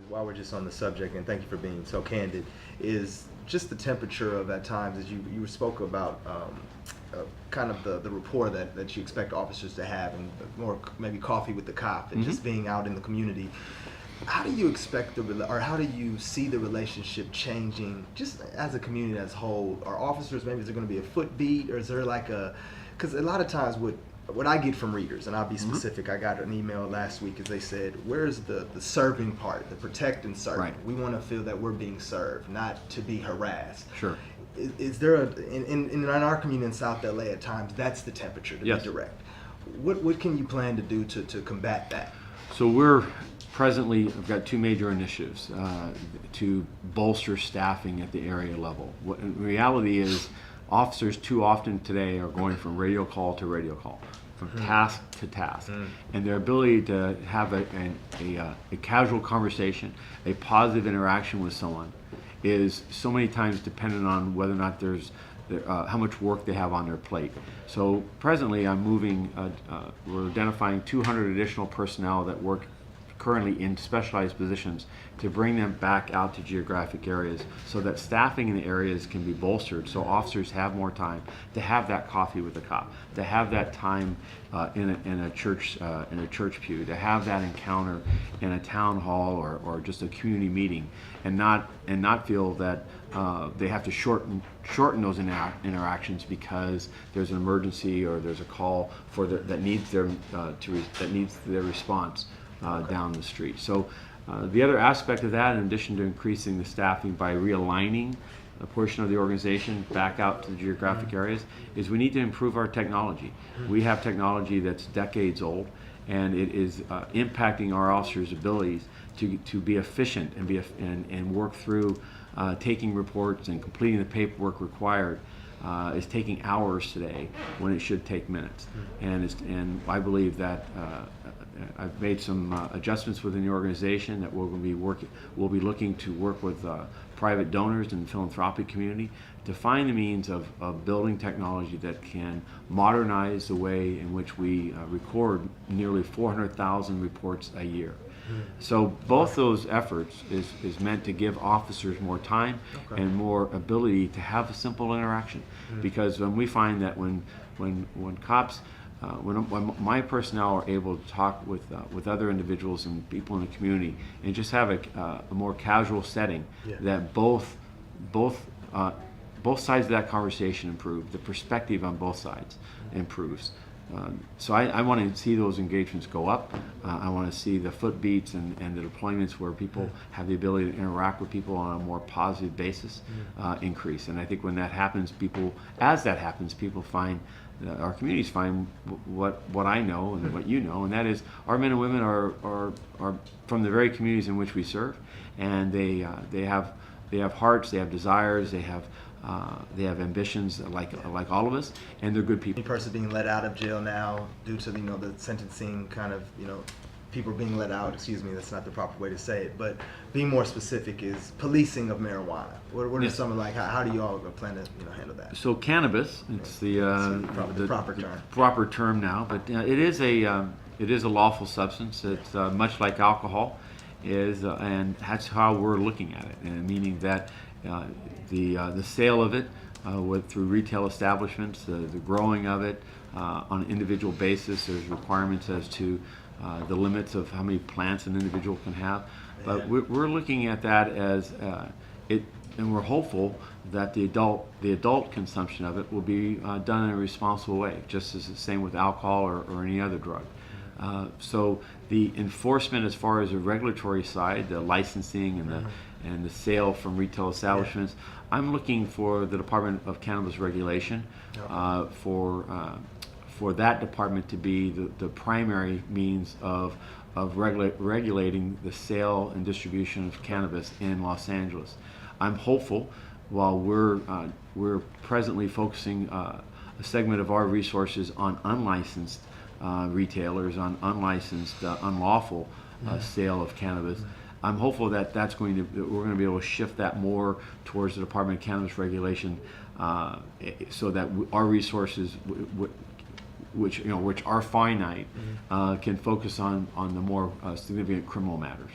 while we're just on the subject, and thank you for being so candid, is just the temperature of at times, as you spoke about kind of the rapport that you expect officers to have, and more maybe coffee with the cop and just being out in the community. How do you expect or how do you see the relationship changing just as a community as a whole? Are officers, maybe is there going to be a foot beat, or is there like because a lot of times what I get from readers, and I'll be specific, I got an email last week as they said, where's the serving part, the protect and serve? Right. We want to feel that we're being served, not to be harassed. Sure. Is there in our community in South LA at times, that's the temperature, to Yes. be direct. What can you plan to do to combat that? So we're presently, I've got two major initiatives to bolster staffing at the area level. What in reality is, officers too often today are going from radio call to radio call, from task to task, and their ability to have a casual conversation, a positive interaction with someone, is so many times dependent on whether or not there's how much work they have on their plate. So presently, we're identifying 200 additional personnel that work currently in specialized positions to bring them back out to geographic areas so that staffing in the areas can be bolstered, so officers have more time to have that coffee with the cop, to have that time in a church pew, to have that encounter in a town hall or just a community meeting, and not feel that they have to shorten those interactions because there's an emergency or there's a call that needs their response down the street. So the other aspect of that, in addition to increasing the staffing by realigning a portion of the organization back out to the geographic areas, is we need to improve our technology. We have technology that's decades old, and it is impacting our officers' abilities to be efficient and work through taking reports and completing the paperwork required. Is taking hours today when it should take minutes, and I believe that I've made some adjustments within the organization that we'll be looking to work with private donors and the philanthropic community to find the means of building technology that can modernize the way in which we record nearly 400,000 reports a year. So both those efforts is meant to give officers more time and more ability to have a simple interaction. Because when we find that when cops, when my personnel are able to talk with other individuals and people in the community and just have a more casual setting, that both sides of that conversation improve, the perspective on both sides improves. So I want to see those engagements go up. I want to see the foot beats and the deployments where people have the ability to interact with people on a more positive basis increase. And I think when that happens, people find, our communities find what I know and what you know, and that is our men and women are from the very communities in which we serve, and they have hearts, they have desires, they have ambitions like all of us, and they're good people. Any person being let out of jail now due to the sentencing kind of people being let out. Excuse me, that's not the proper way to say it. But being more specific is policing of marijuana. What are some of how do you all plan to handle that? So cannabis, it's the proper term. Proper term now, but it is a lawful substance. It's much like alcohol is, and that's how we're looking at it, and meaning that. The sale of it through retail establishments, the growing of it on an individual basis. There's requirements as to the limits of how many plants an individual can have. But we're looking at that as and we're hopeful that the adult consumption of it will be done in a responsible way, just as the same with alcohol or any other drug. So the enforcement, as far as the regulatory side, the licensing and the sale from retail establishments, I'm looking for the Department of Cannabis Regulation for that department to be the primary means of regulating the sale and distribution of cannabis in Los Angeles. I'm hopeful, while we're presently focusing a segment of our resources on unlicensed retailers, on unlicensed, unlawful sale of cannabis. I'm hopeful that we're going to be able to shift that more towards the Department of Cannabis Regulation, so that our resources, which are finite, can focus on the more significant criminal matters.